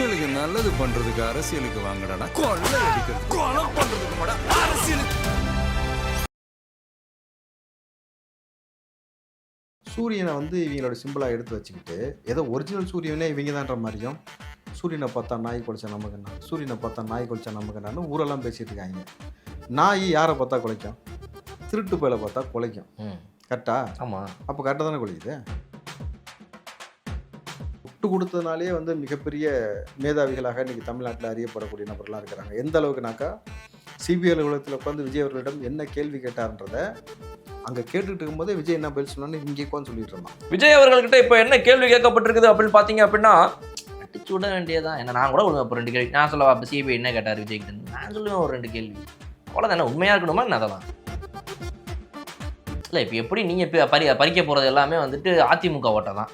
மக்களுக்கு நல்லது பண்றதுக்கு அரசியலுக்கு வாங்கடா, கொள்ளை அடிக்கிறது கொலை பண்றதுக்கு மாடா அரசியலுக்கு. சூரியனை வந்து இவங்களோட சிம்பிளாக எடுத்து வச்சுக்கிட்டு ஏதோ ஒரிஜினல் சூரியனே இவங்க தான்ற மாதிரியும், சூரியனை பார்த்தா நாய் குலைச்சா நமக்குன்னா, சூரியனை பார்த்தா நாய் குலைச்சா நமக்குன்னான்னு ஊரெல்லாம் பேசிட்டு இருக்காங்க. நாய் யாரை பார்த்தா குலைக்கும்? திருட்டு பயில பார்த்தா குலைக்கும். கரெக்டா? ஆமாம். அப்போ கரெக்டாக தானே குலைக்குது. விட்டு கொடுத்ததுனாலே வந்து மிகப்பெரிய மேதாவிகளாக இன்றைக்கி தமிழ்நாட்டில் அறியப்படக்கூடிய நபர்களாக இருக்கிறாங்க. எந்த அளவுக்குனாக்கா சிபிஐ அலுவலகத்தில் உட்காந்து விஜய் அவர்களிடம் என்ன கேள்வி கேட்டார்ன்றதை அங்கே கேட்டுக்கிட்டு இருக்கும்போதே விஜய் என்ன பதில் சொன்னான்னு இங்கே உட்காந்து சொல்லிட்டு இருந்தான். விஜய் அவர்கள்கிட்ட இப்போ என்ன கேள்வி கேட்கப்பட்டிருக்குது அப்படின்னு பார்த்தீங்க அப்படின்னா, அடிச்சு விட வேண்டியதான். என்ன நான் கூட விடுவேன். இப்போ 2 கேள்வி நான் சொல்லவா? அப்போ சிபிஐ என்ன கேட்டார் விஜய்கிட்ட? நான் சொல்லுவேன் ஒரு 2 கேள்வி. அவ்வளோதானே. உண்மையாக இருக்கணுமா என்ன அதெல்லாம்? இல்லை, இப்போ எப்படி நீங்கள் பறிக்க போகிறது எல்லாமே வந்துட்டு அதிமுக ஓட்டை தான்.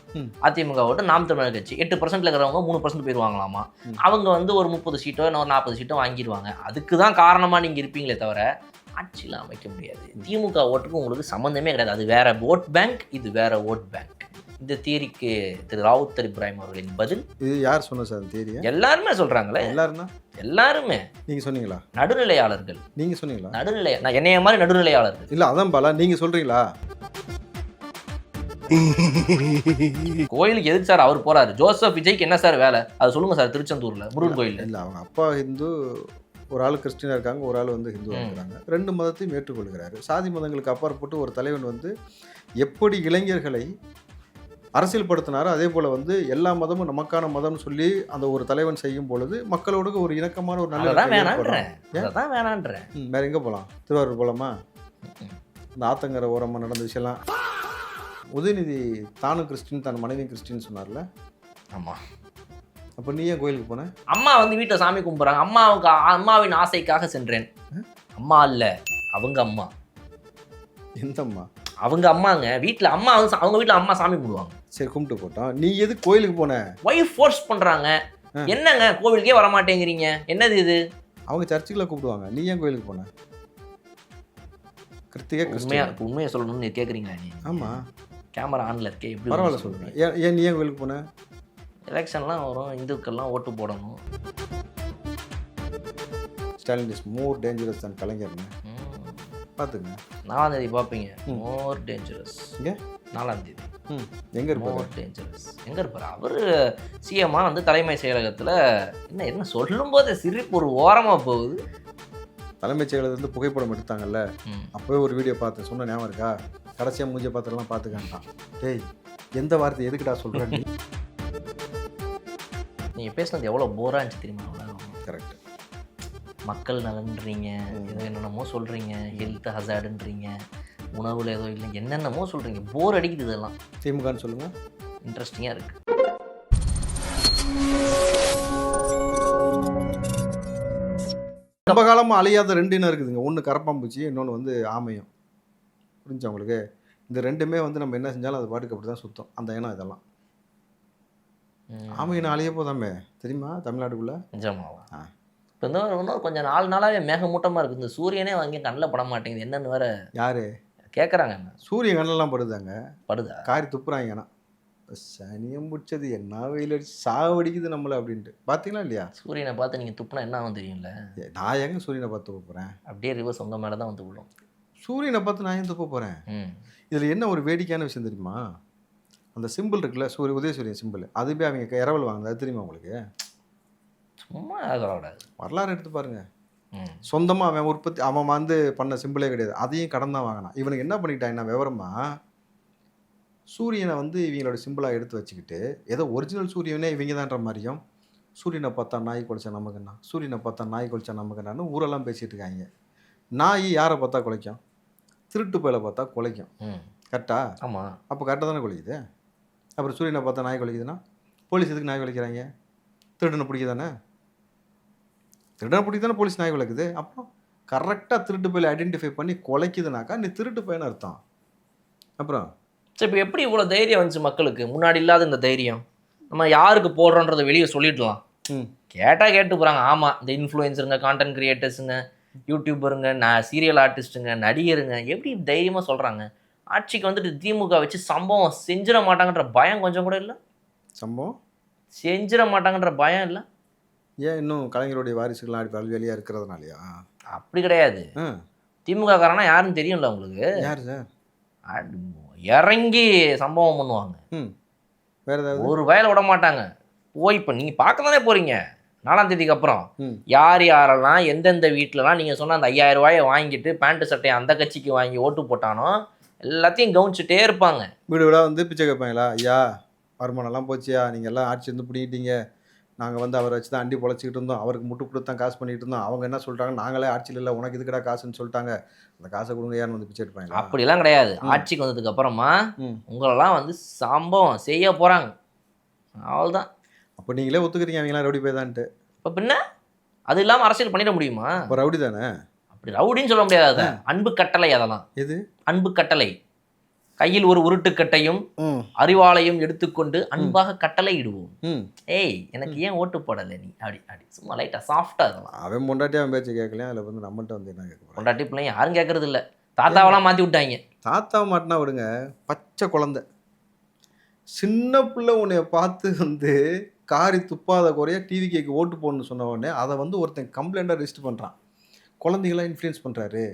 அதிமுக ஓட்டு நாம் தமிழர் கட்சி 8% இருக்கிறவங்க 3% போயிடுவாங்களாமா. அவங்க வந்து ஒரு 30 சீட்டோ இன்னொரு 40 சீட்டோ வாங்கிடுவாங்க. அதுக்கு தான் காரணமாக நீங்கள் இருப்பீங்களே தவிர ஆட்சியில் அமைக்க முடியாது. திமுக ஓட்டுக்கு உங்களுக்கு சம்மந்தமே கிடையாது. அது வேற ஓட் பேங்க், இது வேற ஓட் பேங்க். இந்த தியரிக்கு திரு ராவுத்தர் இப்ராஹிம் அவர்களின் பதில். இது யார் சொன்ன சார் தியரி? எல்லாருமே சொல்கிறாங்களே. எல்லாருமே. நீங்கள் சொன்னீங்களா? நடுநிலையாளர்கள். நீங்கள் சொன்னீங்களா? நான் என்னைய மாதிரி நடுநிலையாளர்கள். இல்லை அதான் பாலா, நீங்கள் சொல்கிறீங்களா? கோயிலுக்கு எதுக்கு சார் அவர் போறாரு? ஜோசப் விஜய்க்கு என்ன சார் வேலை? அது சொல்லுங்க சார். திருச்செந்தூர்ல முருகன் கோயில். இல்லை, அவங்க அப்பா ஹிந்து, ஒரு ஆள் கிறிஸ்டினாக இருக்காங்க, ஒரு ஆள் வந்து ஹிந்துவாக இருக்கிறாங்க. 2 மதத்தையும் ஏற்றுக்கொள்கிறாரு. சாதி மதங்களுக்கு அப்பாற்பட்டு ஒரு தலைவன் வந்து எப்படி இளைஞர்களை அரசியல் படுத்தினாரோ அதே போல் வந்து எல்லா மதமும் நமக்கான மதம்னு சொல்லி அந்த ஒரு தலைவன் செய்யும் பொழுது மக்களோடு ஒரு இணக்கமான ஒரு நல்ல வேணான்றேன். வேற எங்கே போகலாம்? திருவாரூர் போகலாமா? இந்த ஆத்தங்கரை ஓரமாக நடந்த விஷயம்லாம். உதயநிதி தானும் கிறிஸ்டின், தன் மனைவியும் கிறிஸ்டின்னு சொன்னார்ல. ஆமாம். அப்போ நீ ஏன் கோயிலுக்கு போன? அம்மா வந்து வீட்டில் சாமி கும்பிட்றாங்க. அம்மாவின் ஆசைக்காக சென்றேன். அம்மா இல்லை, அவங்க அம்மா. எந்த அம்மா? அவங்க அம்மாங்க. வீட்டில் அம்மா வந்து அவங்க வீட்டில் அம்மா சாமி கும்பிடுவாங்க. சரி, கும்பிட்டு போட்டோம். நீ எது கோயிலுக்கு போன? ஒய்ஃப் ஃபோர்ஸ் பண்ணுறாங்க. என்னங்க கோவிலுக்கே வர மாட்டேங்கிறீங்க, என்னது இது? அவங்க சர்ச்சுக்குள்ள கூப்பிடுவாங்க, நீ ஏன் கோயிலுக்கு போன? கிருத்திகா உண்மையை சொல்லணும்னு நீ கேட்குறீங்களா? நீ ஆமாம், கேமரா ஆனில் இருக்கே, எப்படி பரவாயில்ல சொல்லுங்க. ஏன் நீ ஏன் கோயிலுக்கு போன? எலெக்ஷன்லாம் வரும், இந்துக்கள்லாம் ஓட்டு போடணும். Stalin is more dangerous than கலைஞர்னு பார்த்துங்க. 4ஆம் தேதி பார்ப்பீங்க. More dangerous. இங்கே 4ஆம் தேதி எங்கே இருப்பார்? மோர் டேஞ்சரஸ் எங்கே இருப்பார்? அவர் சிஎம்மாக வந்து தலைமை செயலகத்தில் என்ன சொல்லும் போது சிரிப்பு ஒரு ஓரமாக போகுது. தலைமைச் செயலகத்துலேருந்து புகைப்படம் எடுத்தாங்கல்ல, அப்போவே ஒரு வீடியோ பார்த்து சொன்ன ஞாபகம் இருக்கா? கடைசியாக மூஞ்ச பார்த்துலாம் பார்த்துக்கான்ட்டான். டேய், எந்த வார்த்தை எதுக்குடா சொல்கிறேன்? நீங்கள் பேசுனது எவ்வளோ போராக இருந்துச்சு தெரியுமா? கரெக்ட். மக்கள் நலன்றீங்க, ஏதோ என்னென்னமோ சொல்கிறீங்க, ஹெல்த் ஹசார்டுன்றீங்க, உணவில் ஏதோ இல்லை, என்னென்னமோ சொல்கிறீங்க. போர் அடிக்குது இதெல்லாம். திமுகன்னு சொல்லுங்கள். இன்ட்ரெஸ்டிங்காக இருக்குது. ரொம்ப காலமாக அழியாத 2 இனம் இருக்குதுங்க. ஒன்று கரப்பாம்பூச்சி, இன்னொன்று வந்து ஆமையம். புரிஞ்சா உங்களுக்கு? இந்த 2மே வந்து நம்ம என்ன செஞ்சாலும் அது பாட்டுக்கு அப்படி தான் சுத்தம். அந்த இனம் இதெல்லாம். ஆமை இனம் அழிய போதாமே தெரியுமா தமிழ்நாட்டுக்குள்ளே? நிஜமாவா? இப்போ இன்னும் கொஞ்சம் 4 நாளாகவே மேகமூட்டமாக இருக்குது. இந்த சூரியனே வாங்கி கண்ணில் பட மாட்டேங்குது. என்னன்னு வேற யார் கேட்குறாங்க. என்ன சூரியன் கண்ணெல்லாம் படுதாங்க? படுதா? காரி துப்புறாங்க. ஆனால் சனியம் பிடிச்சது என்ன வெயில் அடிச்சு சாவடிக்குது நம்மளை அப்படின்ட்டு. பார்த்தீங்களா இல்லையா? சூரியனை பார்த்து நீங்கள் துப்புனா என்ன ஆகும் தெரியும்ல? நான் எங்கே சூரியனை பார்த்து துப்ப போகிறேன்? அப்படியே ரிவர்ஸ் உங்கள் மேலே தான் வந்து விழும். சூரியனை பார்த்து நான் ஏன் துப்ப போகிறேன்? இதில் என்ன ஒரு வேடிக்கையான விஷயம் தெரியுமா? அந்த சிம்பிள் இருக்குல்ல, உதயசூரியன் சிம்பிள், அதுவே அவங்க இரவல் வாங்கினது. அது தெரியுமா உங்களுக்கு? சும்மா சொல்லக்கூடாது. வரலாறு எடுத்து பாருங்க. சொந்தமாக அவன் வந்து பண்ண சிம்பிளே கிடையாது. அதையும் கடன் தான் வாங்கினான். இவனுக்கு என்ன பண்ணிக்கிட்டாங்கன்னா விவரமா சூரியனை வந்து இவங்களோட சிம்பிளாக எடுத்து வச்சுக்கிட்டு ஏதோ ஒரிஜினல் சூரியனே இவங்க தான்ற மாதிரியும், சூரியனை பார்த்தா நாய் குலைச்சா நமக்குன்னா, சூரியனை பார்த்தா நாய் குலைச்சா நமக்குன்னான்னு ஊரெல்லாம் பேசிகிட்டு இருக்காங்க. நாய் யாரை பார்த்தா குலைக்கும்? திருட்டு பயில பார்த்தா குலைக்கும். கரெக்டா? ஆமாம். அப்போ கரெக்டாக தானே குலைக்குது. அப்புறம் சூரியனை பார்த்தா நாய் குலைக்குதுன்னா போலீஸ் எதுக்கு நாய் குலைக்கிறாங்க? திருடனை பிடிக்க தானே. திருடனை பிடிக்க தானே போலீஸ் நாய் குலைக்குது. அப்புறம் கரெக்டாக திருட்டு பயில ஐடென்டிஃபை பண்ணி குலைக்குதுனாக்கா நீ திருட்டு பையன்னு அர்த்தம். அப்புறம் சரி, இப்போ எப்படி இவ்வளோ தைரியம் வந்துச்சு மக்களுக்கு? முன்னாடி இல்லாத இந்த தைரியம். நம்ம யாருக்கு போடுறோன்றதை வெளியே சொல்லிடலாம். கேட்டால் கேட்டு போகிறாங்க. ஆமாம், இந்த இன்ஃப்ளூயன்ஸருங்க, கான்டென்ட் கிரியேட்டர்ஸுங்க, யூடியூபருங்க, சீரியல் ஆர்டிஸ்ட்டுங்க, நடிகருங்க எப்படி தைரியமாக சொல்கிறாங்க? ஆட்சிக்கு வந்துட்டு திமுக வச்சு சம்பவம் செஞ்சிட மாட்டாங்கன்ற பயம் கொஞ்சம் கூட இல்லை. சம்பவம் செஞ்சிட மாட்டாங்கன்ற பயம் இல்லை. ஏன் இன்னும் கலைஞருடைய வாரிசுகள்லாம் அப்படி பல்வேலியாக இருக்கிறதுனாலயா? அப்படி கிடையாது. ஆ திமுக காரனா யாருன்னு தெரியும்ல உங்களுக்கு. யார் சார்? அடி இறங்கி சம்பவம் பண்ணுவாங்க. ம் வேறு ஏதாவது? ஒரு வயலை விட மாட்டாங்க. போய் இப்போ நீங்கள் பார்க்க தானே போகிறீங்க 4ஆம் தேதிக்கு அப்புறம். ம் யார் யாரெல்லாம் எந்தெந்த வீட்டிலலாம் நீங்கள் சொன்ன அந்த 5000 ரூபாயை வாங்கிட்டு பேண்ட்டு சட்டையை அந்த கட்சிக்கு வாங்கி ஓட்டு போட்டானோ எல்லாத்தையும் கவனிச்சுட்டே இருப்பாங்க. வீடு வீடாக வந்து பிச்சை கேட்பாங்களா? ஐயா வருமானம்லாம் போச்சியா, நீங்கள் எல்லாம் ஆட்சி வந்து பிடிக்கிட்டீங்க, நாங்கள் வந்து அவரை வச்சு தான் அண்டி பொழைச்சிக்கிட்டு இருந்தோம், அவருக்கு முட்டு கொடுத்து தான் காசு பண்ணிகிட்டு இருந்தோம், அவங்க என்ன சொல்லிட்டாங்க, நாங்களே ஆட்சியில் இல்லை உனக்கு இதுக்கடா காசுன்னு சொல்லிட்டாங்க, அந்த காசை கொடுங்க யாருன்னு வந்து பிச்சை எடுப்பாங்களா? அப்படிலாம் கிடையாது. ஆட்சிக்கு வந்ததுக்கு அப்புறமா ம் உங்களெல்லாம் வந்து சம்பவம் செய்ய போகிறாங்க. அவ்வளோதான். அப்போ நீங்களே ஒத்துக்கிறீங்க அவங்களாம் ரவுடி போய் தான்ட்டு. இப்போ பின்ன அது இல்லாமல் அரசியல் பண்ணிட முடியுமா? அப்போ ரவுடி தானே? அப்படி ரவுடின்னு சொல்ல முடியாது. அதை அன்பு கட்டளை. அதெல்லாம் எது அன்பு கட்டளை. கையில் ஒரு உருட்டுக்கட்டையும் ம் அறிவாளையும் எடுத்துக்கொண்டு அன்பாக கட்டளை இடுவோம். ம் ஏய் எனக்கு ஏன் ஓட்டு போடலை நீ அப்படி அப்படி சும்மா லைட்டாக சாஃப்டாக இருக்கலாம். அவன் பொண்டாட்டி அவன் பேச்சு கேட்கலையா? அதில் வந்து நம்மள்ட்ட வந்து என்ன கேட்க போகிறோம்? பொண்டாட்டி பிள்ளைங்க யாரும் கேட்கறது இல்லை. தாத்தாவெல்லாம் மாற்றி விட்டாங்க. தாத்தாவை மாட்டினா விடுங்க, பச்சை குழந்தை சின்ன பிள்ளை உன்னைய பார்த்து வந்து காரி துப்பாத குறைய டிவி கேக்கு ஓட்டு போடணும்னு சொன்ன உடனே அதை வந்து ஒருத்தன் கம்ப்ளைண்ட்டாக ரெஜிஸ்டர் பண்ணுறான். குழந்தைகளாம் இன்ஃப்ளூயன்ஸ் பண்ணுறாரு.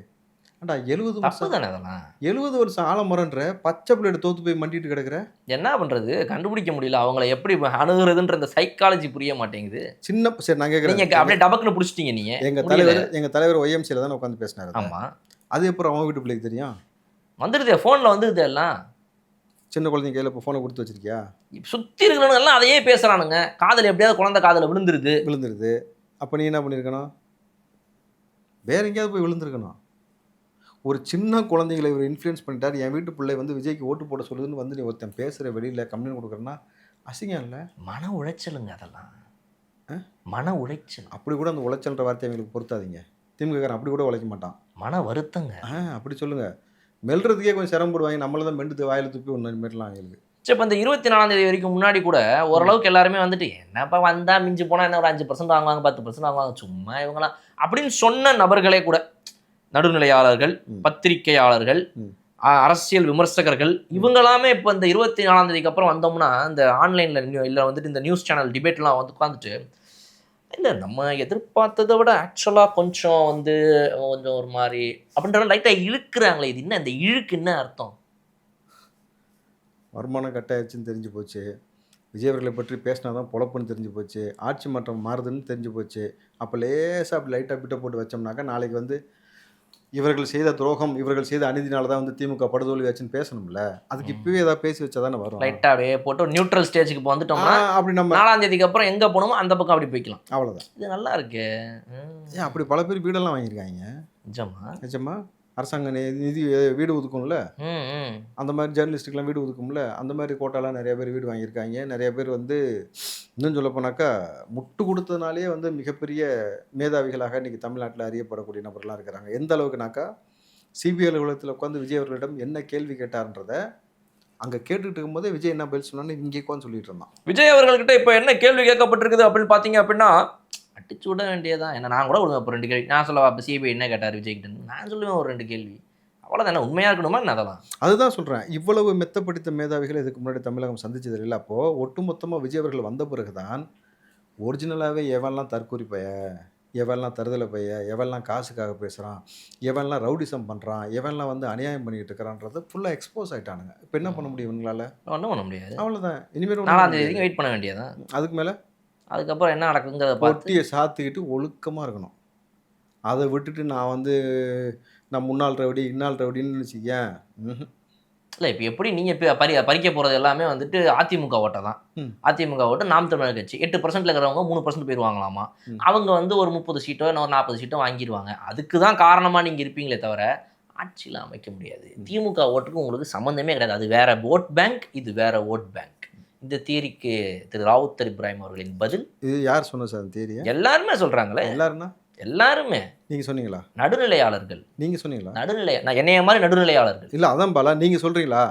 ஏன்டா 70 தப்பு வருஷம் தானே அதெல்லாம். 70 வருஷம் ஆலமரன்ற பச்சை பிள்ளையோட தோத்து போய் மண்டிட்டு கிடக்குற என்ன பண்ணுறது, கண்டுபிடிக்க முடியல. அவங்கள எப்படி அணுகுறதுன்ற இந்த சைக்காலஜி புரிய மாட்டேங்குது. சின்ன சரி நான் கேட்குறேன். நீங்கள் அப்படியே டபக்குன்னு பிடிச்சிட்டீங்க. நீங்கள் எங்கள் தலைவர் ஒய்எம்சியில் தானே உட்காந்து பேசினாரு. ஆமாம். அது எப்போ அவங்க வீட்டு பிள்ளைக்கு தெரியும்? வந்துடுது ஃபோனில் வந்துடுது எல்லாம். சின்ன குழந்தைங்க கையில் இப்போ ஃபோனை கொடுத்து வச்சிருக்கியா? சுற்றி இருக்கிறவங்க எல்லாம் அதையே பேசுகிறானுங்க. காதில் எப்படியாவது குழந்தை காதில் விழுந்துருது. அப்போ நீ என்ன பண்ணியிருக்கணும்? வேற எங்கேயாவது போய் விழுந்திருக்கணும். ஒரு சின்ன குழந்தைகளை இவர் இன்ஃப்ளூயன்ஸ் பண்ணிட்டார், என் வீட்டு பிள்ளை வந்து விஜய்க்கு ஓட்டு போட சொல்லுதுன்னு வந்து நீ ஒருத்தன் பேசுகிற வெளியில் கம்ப்ளைண்ட் கொடுக்குறேன்னா அசிங்கம் இல்லை? மன உளைச்சலுங்க அதெல்லாம். மன உளைச்சல். அப்படி கூட அந்த உளைச்சல்ன்ற வார்த்தையை அவங்களுக்கு பொறுத்தாதீங்க. திமுககாரன் அப்படி கூட உழைக்க மாட்டான். மன வருத்தங்க. அப்படி சொல்லுங்கள். மெல்றதுக்கே கொஞ்சம் சிரமப்படுவாங்க. நம்மள தான் மெண்டு வாயில் துப்பி ஒன்று மெட்டலாம் அவங்களுக்கு. சரி, இப்போ இந்த 24ஆம் தேதி வரைக்கும் முன்னாடி கூட ஓரளவுக்கு எல்லாருமே வந்துட்டு என்னப்பா வந்தால் மிஞ்சி போனால் என்ன ஒரு 5% வாங்குவாங்க, 10% வாங்குவாங்க, சும்மா இவங்களாம் அப்படின்னு சொன்ன நபர்களே கூட, நடுநிலையாளர்கள், பத்திரிகையாளர்கள், அரசியல் விமர்சகர்கள், இவங்களாமே இப்போ இந்த 24ஆம் தேதிக்கு அப்புறம் வந்தோம்னா இந்த ஆன்லைனில் இல்லை வந்துட்டு இந்த நியூஸ் சேனல் டிபேட்லாம் வந்து உட்காந்துட்டு இல்லை நம்ம எதிர்பார்த்ததை விட ஆக்சுவலாக கொஞ்சம் வந்து கொஞ்சம் ஒரு மாதிரி அப்படின்ற லைட்டாக இழுக்கிறாங்களே. இது என்ன, இந்த இழுக்கு என்ன அர்த்தம்? வருமானம் கட்டாயிடுச்சுன்னு தெரிஞ்சு போச்சு, விஜய் அவர்களை பற்றி பேசினா தான் பொழப்புன்னு தெரிஞ்சு போச்சு, ஆட்சி மாற்றம் மாறுதுன்னு தெரிஞ்சு போச்சு. அப்போ லேசாக அப்படி லைட்டாக பிட்டை போட்டு வச்சோம்னாக்கா நாளைக்கு வந்து இவர்கள் செய்த துரோகம், இவர்கள் செய்த அநீதினால தான் வந்து திமுக படுதோல்வியாச்சுன்னு பேசணும்ல. அதுக்கு இப்போவே ஏதாவது பேசி வச்சா தானே வரும். லைட்டாகவே போட்டு ஒரு நியூட்ரல் ஸ்டேஜுக்கு இப்போ வந்துட்டோம்னா அப்படி நம்ம 4ஆம் தேதிக்கு அப்புறம் எங்கே போகணுமோ அந்த பக்கம் அப்படி போய்க்கலாம். அவ்வளோதான். இது நல்லா இருக்கு. ஏன் அப்படி பல பேர் வீடெல்லாம் வாங்கியிருக்காங்க. நிஜமா அரசாங்க நிதி வீடு ஒதுக்கும்ல, அந்த மாதிரி ஜேர்னலிஸ்ட்டுக்கெலாம் வீடு ஒதுக்கும்ல, அந்த மாதிரி கோட்டாலாம் நிறைய பேர் வீடு வாங்கியிருக்காங்க. நிறைய பேர் வந்து இன்னும் சொல்ல போனாக்கா முட்டு கொடுத்ததுனாலே வந்து மிகப்பெரிய மேதாவிகளாக இன்றைக்கி தமிழ்நாட்டில் அறியப்படக்கூடிய நபர்லாம் இருக்கிறாங்க. எந்த அளவுக்குனாக்கா சிபிஐ அலுவலகத்தில் உட்காந்து விஜய் அவர்களிடம் என்ன கேள்வி கேட்டார்ன்றத அங்கே கேட்டுக்கிட்டு இருக்கும்போதே விஜய் என்ன பதில் சொன்னான்னு இங்கே உட்காந்து சொல்லிட்டு இருந்தான். விஜய் அவர்கள்கிட்ட இப்போ என்ன கேள்வி கேட்கப்பட்டிருக்குது அப்படின்னு பார்த்தீங்க அப்படின்னா அடிச்சு விட வேண்டியதான். என்ன நான் கூட விடுவேன். இப்போ 2 கேள்வி நான் சொல்லவா? இப்போ சிபிஐ என்ன கேட்டார் விஜய்கிட்ட, நான் சொல்லுவேன் ஒரு 2 கேள்வி, அவ்வளோதானே. உண்மையாக இருக்கணுமா என்ன? அதெல்லாம் அதுதான் சொல்கிறேன். இவ்வளவு மெத்தப்படுத்த மேதாவிகள் இதுக்கு முன்னாடி தமிழகம் சந்திச்சது இல்லை. அப்போது ஒட்டுமொத்தமாக விஜய் அவர்கள் வந்த பிறகு தான் ஒரிஜினலாகவே எவன்லாம் தற்கூரி பைய, எவன்லாம் தருதலை பைய, எவன்லாம் காசுக்காக பேசுகிறான், எவன்லாம் ரவுடிசம் பண்ணுறான், எவன்லாம் வந்து அநியாயம் பண்ணிக்கிட்டு இருக்கிறான்றது ஃபுல்லாக எக்ஸ்போஸ் ஆகிட்டானுங்க. இப்போ என்ன பண்ண முடியும் இவங்களால? ஒன்றும் பண்ண முடியாது. அவ்வளோதான். இனிமேல் 4ஆம் தேதிக்கு வெயிட் பண்ண வேண்டியதான். அதுக்கு மேலே அதுக்கப்புறம் என்ன நடக்குங்கிறத பொட்டியை சாத்திக்கிட்டு ஒழுக்கமாக இருக்கணும். அதை விட்டுட்டு நான் வந்து நான் முன்னாள் ரவுடி இன்னாள் ரவுடின்னு நினச்சிக்கேன். இல்லை இப்போ எப்படி நீங்கள் இப்போ பறிக்க போகிறது எல்லாமே வந்துட்டு அதிமுக ஓட்டை தான். அதிமுக ஓட்டு நாம் தமிழர் கட்சி 8% இருக்கிறவங்க 3% பேர் வாங்கலாமா. அவங்க வந்து ஒரு 30 சீட்டோ இன்னும் ஒரு 40 சீட்டோ வாங்கிடுவாங்க. அதுக்கு தான் காரணமாக நீங்கள் இருப்பீங்களே தவிர ஆட்சியில் அமைக்க முடியாது. திமுக ஓட்டுக்கு உங்களுக்கு சம்மந்தமே கிடையாது. அது வேற ஓட் பேங்க், இது வேற ஓட் பேங்க். இந்த தியரிக்கு திரு ராவுத்தர் இப்ராஹிம் அவர்களின் பதில். இது யார் சொன்ன சார் தியரி? எல்லாருமே சொல்கிறாங்களே. எல்லாருமே. நீங்கள் சொன்னீங்களா? நடுநிலையாளர்கள். நீங்கள் சொன்னீங்களா? நான் என்னைய மாதிரி நடுநிலையாளர்கள். இல்லை அதான் பாலா, நீங்கள் சொல்கிறீங்களா?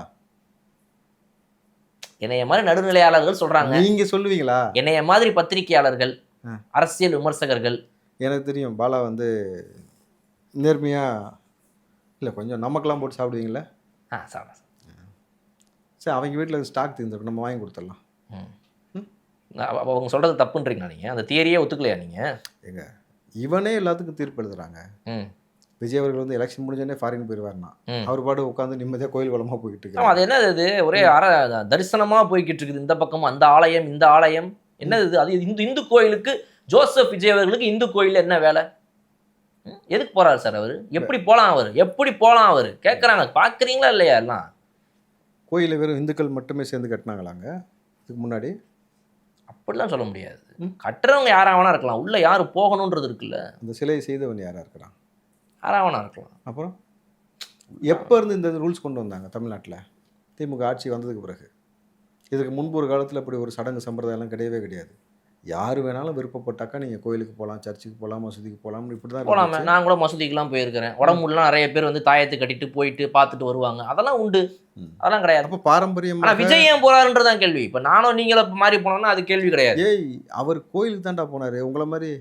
என்னைய மாதிரி நடுநிலையாளர்கள் சொல்கிறாங்க. நீங்கள் சொல்லுவீங்களா? என்னைய மாதிரி பத்திரிகையாளர்கள், அரசியல் விமர்சகர்கள். எனக்கு தெரியும் பாலா வந்து நேர்மையாக இல்லை, கொஞ்சம் நமக்கெல்லாம் போட்டு சாப்பிடுவீங்களா? சாப்பிட. சரி, அவங்க வீட்டில் ஸ்டாக் தீர்ந்துருக்கும், நம்ம வாங்கி கொடுத்துடலாம். அவங்க சொல்றது தப்புன்றீங்களா நீங்க? அந்த தியரியே ஒத்துக்கலையா நீங்க? ஏங்க இவனே எல்லாத்துக்கும் தீர்ப்பு எழுதுறாங்க. ம். விஜய் அவர்கள் வந்து எலெக்ஷன் முடிஞ்சோடனே ஃபாரின் போயிடுவாருன்னா அவர் பாட்டு உட்காந்து நிம்மதியாக கோயில் குளமா போய்கிட்டு ஆமா, இருக்காரு. அது என்னது இது? ஒரே தரிசனமா போய்கிட்டு இருக்குது. இந்த பக்கமும் அந்த ஆலயம் இந்த ஆலயம் என்னது இது? அது இந்து கோயிலுக்கு ஜோசப் விஜய் அவர்களுக்கு இந்து கோயில்ல என்ன வேலை? எதுக்கு போறாரு சார் அவரு? எப்படி போலாம் அவரு கேட்கறாங்க. பாக்குறீங்களா இல்லையா எல்லாம்? கோயிலை வெறும் இந்துக்கள் மட்டுமே சேர்ந்து கட்டினாங்களாங்க இதுக்கு முன்னாடி? அப்படிலாம் சொல்ல முடியாது. கட்டுறவங்க யாரா வேணா இருக்கலாம். உள்ள யாரு போகணுன்றது இருக்குல்ல. அந்த சிலையை செய்தவன் யாரா இருக்கிறான்? யாரா வேணா இருக்கலாம். அப்புறம் எப்போ இருந்து இந்த ரூல்ஸ் கொண்டு வந்தாங்க தமிழ்நாட்டில்? திமுக ஆட்சி வந்ததுக்கு பிறகு. இதுக்கு முன்பு ஒரு காலத்தில் இப்படி ஒரு சடங்கு சம்பிரதாயம்லாம் கிடையவே கிடையாது. யார் வேணாலும் விருப்பப்பட்டாக்கா நீங்கள் கோயிலுக்கு போகலாம், சர்ச்சுக்கு போகலாம், மசூதிக்கு போகலாம், இப்படி தான் போகலாமே. இருந்துச்சு. நான் கூட மசூதிக்கெல்லாம் போயிருக்கிறேன். உடம்புலாம் நிறைய பேர் வந்து தாயத்தை கட்டிட்டு போயிட்டு பார்த்துட்டு வருவாங்க. அதெல்லாம் உண்டு. அதெல்லாம் கிடையாது. அப்போ பாரம்பரியம். ஆனா விஜய் ஏன் போறாருன்றதான் கேள்வி. இப்ப நானும் நீங்கள மாதிரி போனோம்னா அது கேள்வி கிடையாது. ஏய் அவர் கோயிலுக்கு தான்டா போனாரு உங்களை மாதிரி.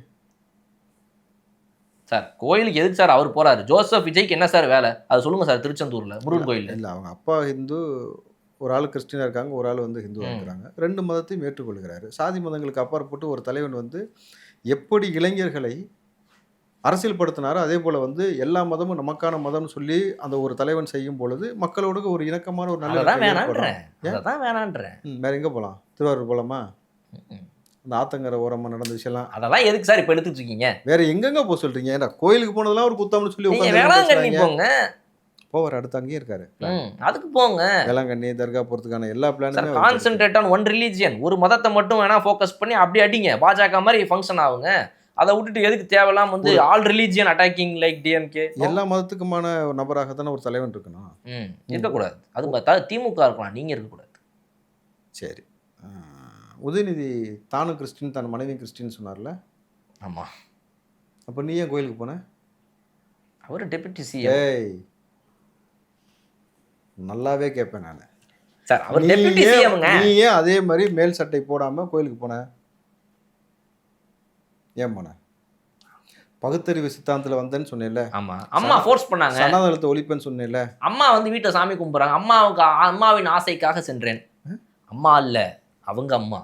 சார் கோயிலுக்கு எதுக்கு சார் அவர் போறாரு? ஜோசப் விஜய்க்கு என்ன சார் வேலை? அது சொல்லுங்க சார். திருச்செந்தூர்ல முருகன் கோயில் இல்லை, அவங்க அப்பா ஹிந்து, ஒரு ஆள் கிறிஸ்டினாக இருக்காங்க, ஒரு ஆள் வந்து ஹிந்துவாக இருக்கிறாங்க. ரெண்டு மதத்தையும் ஏற்றுக்கொள்கிறாரு. சாதி மதங்களுக்கு அப்பாற்பட்டு ஒரு தலைவன் வந்து எப்படி இளைஞர்களை அரசியல் படுத்தினாரோ அதே போல் வந்து எல்லா மதமும் நமக்கான மதம்னு சொல்லி அந்த ஒரு தலைவன் செய்யும் பொழுது மக்களோட ஒரு இணக்கமான ஒரு நல்ல அதான் வேணான்றேன். வேற எங்கே போகலாம்? திருவாரூர் போகலாமா? அந்த ஆத்தங்கரை ஓரமாக நடந்த விஷயம்லாம் அதெல்லாம் எதுக்கு சார் இப்போ எடுத்துட்டு இருக்கீங்க? வேற எங்கெங்க போக சொல்றீங்க? ஏன்னா கோயிலுக்கு போனதெல்லாம் ஒரு குத்தம்னு சொல்லி வேளாங்கண்ணி போங்க. போவார், அடுத்து அங்கேயே இருக்காரு. அதுக்கு போங்க. வேளாங்கண்ணி தர்கா போறதுக்கான எல்லா பிளானுமே கான்சென்ட்ரேட் ஆன் ஒன் ரிலீஜியன். ஒரு மதத்தை மட்டும் வேணா ஃபோக்கஸ் பண்ணி அப்படி அடிங்க. பாஜக மாதிரி ஃபங்க்ஷன் ஆகுங்க. அதை விட்டுட்டு எதுக்கு தேவையில்லாம் வந்து all religion attacking like DMK? எல்லா மதத்துக்குமான நபராக தானே ஒரு தலைவன் இருக்கணும். இருக்கக்கூடாது. அது பார்த்தா திமுக இருக்கலாம், நீங்க இருக்கக்கூடாது. சரி, உதயநிதி தானும் கிறிஸ்டின் தன் மனைவியும் கிறிஸ்டின் சொன்னார்ல? ஆமா. அப்போ நீ ஏன் கோயிலுக்கு போன? அவர் டெபுட்டி சிஎம். ஏய் நல்லாவே கேட்பேன் நான் சார். அவர் டெபுட்டி சிஎம்ங்க. நீ ஏன் அதே மாதிரி மேல் சட்டை போடாம கோயிலுக்கு போன? ஏன் போன? பகுத்தறிவு சித்தாந்தத்தில் வந்தேன்னு சொன்னேன்ல. ஆமா, அம்மா ஃபோர்ஸ் பண்ணாங்க. சனாதனத்தை ஒழிப்பேன்னு சொன்னேன்ல. அம்மா வந்து வீட்டை சாமி கும்பிட்றாங்க. அம்மாவின் ஆசைக்காக சென்றேன். அம்மா இல்ல, அவங்க அம்மா.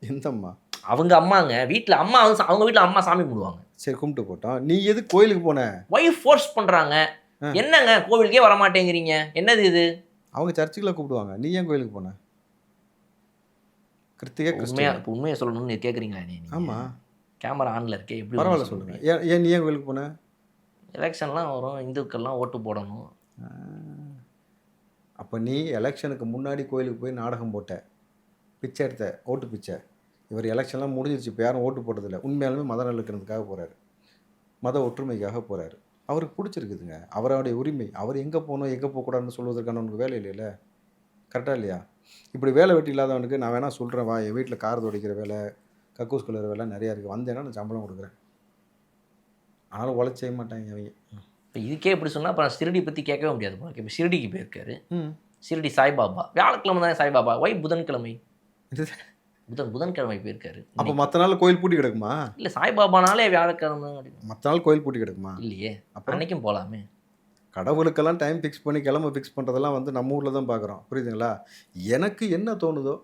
எந்த அம்மா? அவங்க அம்மாங்க. வீட்டில் அம்மா வந்து அவங்க வீட்டில் அம்மா சாமி கும்பிடுவாங்க. சரி, கும்பிட்டு போட்டோம். நீ எது கோயிலுக்கு போன? ஒய்ஃப் ஃபோர்ஸ் பண்றாங்க. என்னங்க கோவிலுக்கே வர மாட்டேங்கிறீங்க? என்னது இது? அவங்க சர்ச்சுக்குள்ள கூப்பிடுவாங்க, நீ ஏன் கோயிலுக்கு போன? கிறிஸ்திகா கிறிஸ்டியா? உண்மையை சொல்லணும்னு கேட்குறீங்களா நீ? ஆமா, கேமரா ஆன்ல இருக்கே. எப்படி பரவாயில்ல சொல்லுங்க. ஏன் நீ ஏன் கோயிலுக்கு போன? எலெக்ஷன்லாம் வரும், இந்துக்கள்லாம் ஓட்டு போடணும். அப்போ நீ எலெக்ஷனுக்கு முன்னாடி கோயிலுக்கு போய் நாடகம் போட்ட, பிச்சை எடுத்த, ஓட்டு பிச்சை. இவர் எலெக்ஷன்லாம் முடிஞ்சிருச்சு, இப்போ யாரும் ஓட்டு போட்டதில்லை. உண்மையாலுமே மத நல்லிணக்கத்துக்காக போகிறாரு, மத ஒற்றுமைக்காக போகிறாரு. அவருக்கு பிடிச்சிருக்குதுங்க, அவருடைய உரிமை. அவர் எங்கே போகணும் எங்கே போகக்கூடாதுன்னு சொல்வதற்கான உனக்கு வேலை இல்லைல்ல? கரெக்டாக இல்லையா? இப்படி வேலை வெட்டி இல்லாதவனுக்கு நான் வேணால் சொல்கிறேன், வா என் வீட்டில் கார் துடைக்கிற வேலை, கக்கூஸ் கலர் வேலை நிறையா இருக்குது, வந்தேன்னா நான் சம்பளம் கொடுக்குறேன். ஆனாலும் உழைச்சி செய்ய மாட்டாங்க அவங்க. இப்போ இதுக்கே இப்படி சொன்னால் அப்புறம் ஷிரடி பற்றி கேட்கவே முடியாது. இப்போ ஷிரடிக்கு போயிருக்காரு. ஷிரடி சாய்பாபா. வியாழக்கிழமை தான் சாய்பாபா. புதன்கிழமை புதன்கிழமை போயிருக்காரு. அப்போ மற்ற நாள் கோயில் பூட்டி கிடக்குமா? இல்லை, சாய்பாபானாலே வியாழக்கிழமை. மற்ற நாள் கோயில் பூட்டி கிடக்குமா? இல்லையே, அப்போ அன்னைக்கும் போகலாமே. கடவுளுக்கெல்லாம் டைம் ஃபிக்ஸ் பண்ணி கிளம்ப ஃபிக்ஸ் பண்ணுறதெல்லாம் வந்து நம்ம ஊரில் தான் பார்க்குறோம், புரியுதுங்களா? எனக்கு என்ன தோணுதோ,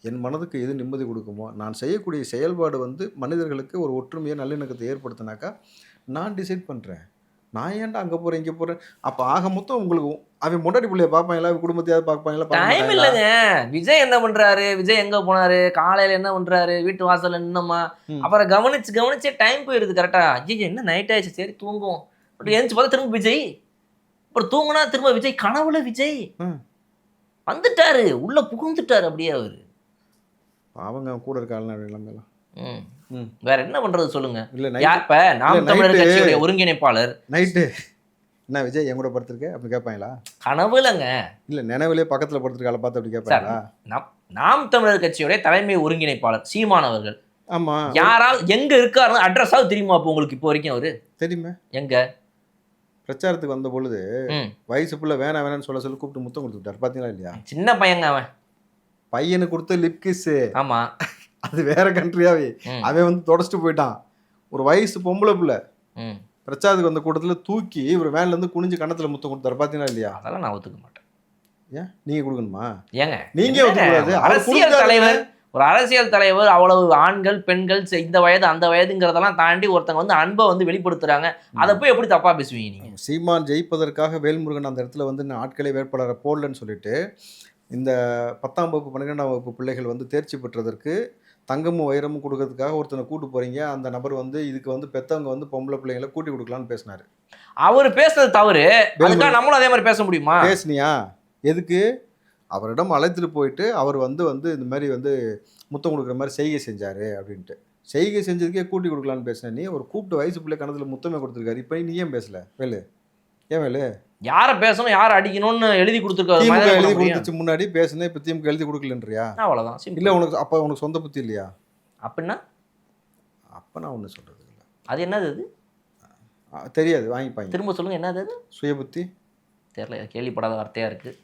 என் மனதுக்கு எது நிம்மதி கொடுக்குமோ, நான் செய்யக்கூடிய செயல்பாடு வந்து மனிதர்களுக்கு ஒரு ஒற்றுமையை நல்லிணக்கத்தை ஏற்படுத்தினாக்கா நான் டிசைட் பண்ணுறேன். நான் ஏன்டா அங்கே போகிறேன் இங்கே போகிறேன்? அப்போ ஆக மொத்தம் உங்களுக்கு அவன் முன்னாடி பிள்ளைய பார்ப்பாங்களா, குடும்பத்தையாவது பார்ப்பாங்களா? டைம் இல்லைங்க. விஜய் என்ன பண்ணுறாரு? விஜய் எங்கே போனார்? காலையில் என்ன பண்ணுறாரு? வீட்டு வாசலில் நின்னம்மா. அப்புறம் கவனிச்சே டைம் போயிடுது கரெக்டாக. ஐயோ என்ன நைட் ஆயிடுச்சு, சரி தூங்குவோம். அப்படி எழுந்துச்சு பார்த்தா திரும்ப விஜய். அப்புறம் தூங்குனா திரும்ப விஜய். கனவுல விஜய் வந்துட்டாரு, உள்ள புகுந்துட்டாரு அப்படியே அவரு. அவங்க கூட இருக்க எல்லாமே. வேற என்ன பண்றது சொல்லுங்க? இல்ல இப்ப நாம் தமிழர் கட்சியுடைய ஒருங்கிணைப்பாளர் நைட்டு என்ன விஜய் என் கூட படுத்திருக்க அப்படி கேட்பாங்களா? கனவுலங்க. இல்ல நினைவுலயே பக்கத்துல படுத்திருக்கால பார்த்து அப்படி கேட்பாங்களா? நாம் தமிழர் கட்சியுடைய தலைமை ஒருங்கிணைப்பாளர் சீமான் அவர்கள். ஆமா, யாராவது எங்க இருக்காருன்னு அட்ரஸாவது தெரியுமா? அப்போ உங்களுக்கு இப்போ வரைக்கும் அவரு தெரியுமே. எங்க பிரச்சாரத்துக்கு வந்த பொழுது வயசு புள்ள வேணான்னு சொல்ல கூப்பிட்டு முத்தம் கொடுத்துட்டாரு, பாத்தீங்களா இல்லையா? சின்ன பையங்க அவன். பையனுக்கு கொடுத்த லிப் கிஸ். ஆமா, அது வேற கண்ட்ரியாவே. அவன் வந்து தொடச்சிட்டு போயிட்டான். ஒரு வயசு பொம்பளை பிள்ளை பிரச்சாரத்துக்கு வந்த கூட்டத்துல தூக்கி இவர் வேன்ல இருந்து குனிஞ்சு கண்ணத்துல முத்தம் கொடுத்தாரு, பாத்தீங்களா இல்லையா? அதெல்லாம் நான் ஒத்துக்க மாட்டேன். ஏன் நீங்க கொடுக்கணுமா? ஏங்க நீங்க ஒத்துக்கூடாது? அரசியல் தலைவர் ஒரு அரசியல் தலைவர் அவ்வளவு ஆண்கள் பெண்கள் இந்த வயது அந்த வயதுங்கிறதெல்லாம் தாண்டி ஒருத்தங்க வந்து அன்பை வந்து வெளிப்படுத்துறாங்க. அதை போய் எப்படி தப்பா பேசுவீங்க நீங்க? சீமான் ஜெயிப்பதற்காக வேல்முருகன் அந்த இடத்துல வந்து ஆட்களை வேட்பாளரை போடலன்னு சொல்லிட்டு இந்த 10ஆம் வகுப்பு 12ஆம் வகுப்பு பிள்ளைகள் வந்து தேர்ச்சி பெற்றதற்கு தங்கமும் வைரமும் கொடுக்கறதுக்காக ஒருத்தனை கூட்டு போறீங்க. அந்த நபர் வந்து இதுக்கு வந்து பெத்தவங்க வந்து பொம்பளை பிள்ளைங்களை கூட்டி கொடுக்கலான்னு பேசினாரு. அவர் பேசுறது தவறு. அதுக்காக நம்மளும் அதே மாதிரி பேச முடியுமா? பேசுனியா? எதுக்கு? அவரிடம் அழைத்துட்டு போயிட்டு அவர் வந்து இந்த மாதிரி வந்து முத்தம் கொடுக்குற மாதிரி செய்கை செஞ்சாரு அப்படின்ட்டு. செய்கை செஞ்சதுக்கே கூட்டி கொடுக்கலான்னு பேசின நீ ஒரு கூப்பிட்டு வயசு பிள்ளை கணத்துல முத்தமே கொடுத்துருக்காரு. இப்போ நீ ஏன் பேசல வேலு? ஏன் வேலு? யாரை பேசணும் யாரை அடிக்கணும்னு எழுதி கொடுத்துருக்காரு. திமுக எழுதி கொடுத்துச்சு முன்னாடி பேசுனேன், இப்போ திமுக எழுதி கொடுக்கலன்றியா? அவ்வளோதான். இல்லை உனக்கு அப்போ உனக்கு சொந்த புத்தி இல்லையா? அப்படின்னா அப்போ நான் ஒன்றும் சொல்கிறது இல்லை. அது என்னது? அது தெரியாது, வாங்கிப்பாங்க. திரும்ப சொல்லுங்க, என்னது அது? சுய புத்தி தெரியல, கேள்விப்படாத வார்த்தையாக இருக்குது.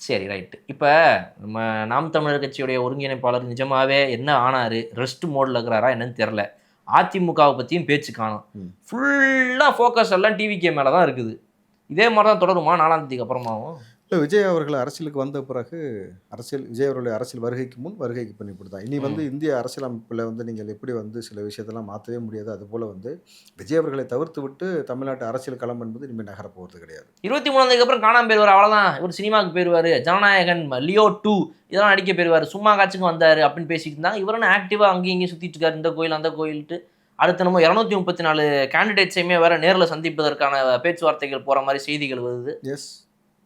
சரி, ரைட்டு. இப்போ நம்ம நாம் தமிழர் கட்சியுடைய ஒருங்கிணைப்பாளர் நிஜமாவே என்ன ஆனார், ரெஸ்ட் மோடில் இருக்கிறாரா என்னன்னு தெரில. அதிமுகவை பற்றியும் பேச்சு காணும். ஃபுல்லாக ஃபோக்கஸ் எல்லாம் டிவிகே மேலே தான் இருக்குது. இதே மாதிரி தான் தொடருமா 4ஆம் தேதிக்கு அப்புறமாவும்? இல்லை, விஜய் அவர்கள் அரசியலுக்கு வந்த பிறகு விஜய் அவர்களுடைய அரசியல் வருகைக்கு முன் வருகைக்கு பண்ணி இப்படி தான் இனி வந்து இந்திய அரசியலமைப்பில் வந்து நீங்கள் எப்படி வந்து சில விஷயத்தெல்லாம் மாற்றவே முடியாது. அதுபோல் வந்து விஜய் அவர்களை தவிர்த்து விட்டு தமிழ்நாட்டு அரசியல் களம் என்பது இனிமேல் நகர போகிறது கிடையாது. 23ஆம் தேதிக்கு அப்புறம் காணாமல் போயிடுவார், அவ்வளோதான். இவர் சினிமாவுக்கு போயிடுவார், ஜனநாயகன், லியோ 2 இதெல்லாம் நடிக்க போயிடுவார், சும்மா காட்சிக்கு வந்தார் அப்படின்னு பேசிட்டு இருந்தாங்க. இவரும் ஆக்டிவாக அங்கேயும் இங்கேயும் சுற்றிட்டு இருக்காரு, இந்த கோயில் அந்த கோயில்ட்டு. அடுத்து நம்ம 234 கேண்டிடேட்ஸையுமே வேறு நேரில் சந்திப்பதற்கான பேச்சுவார்த்தைகள் போகிற மாதிரி செய்திகள் வருது. எஸ்,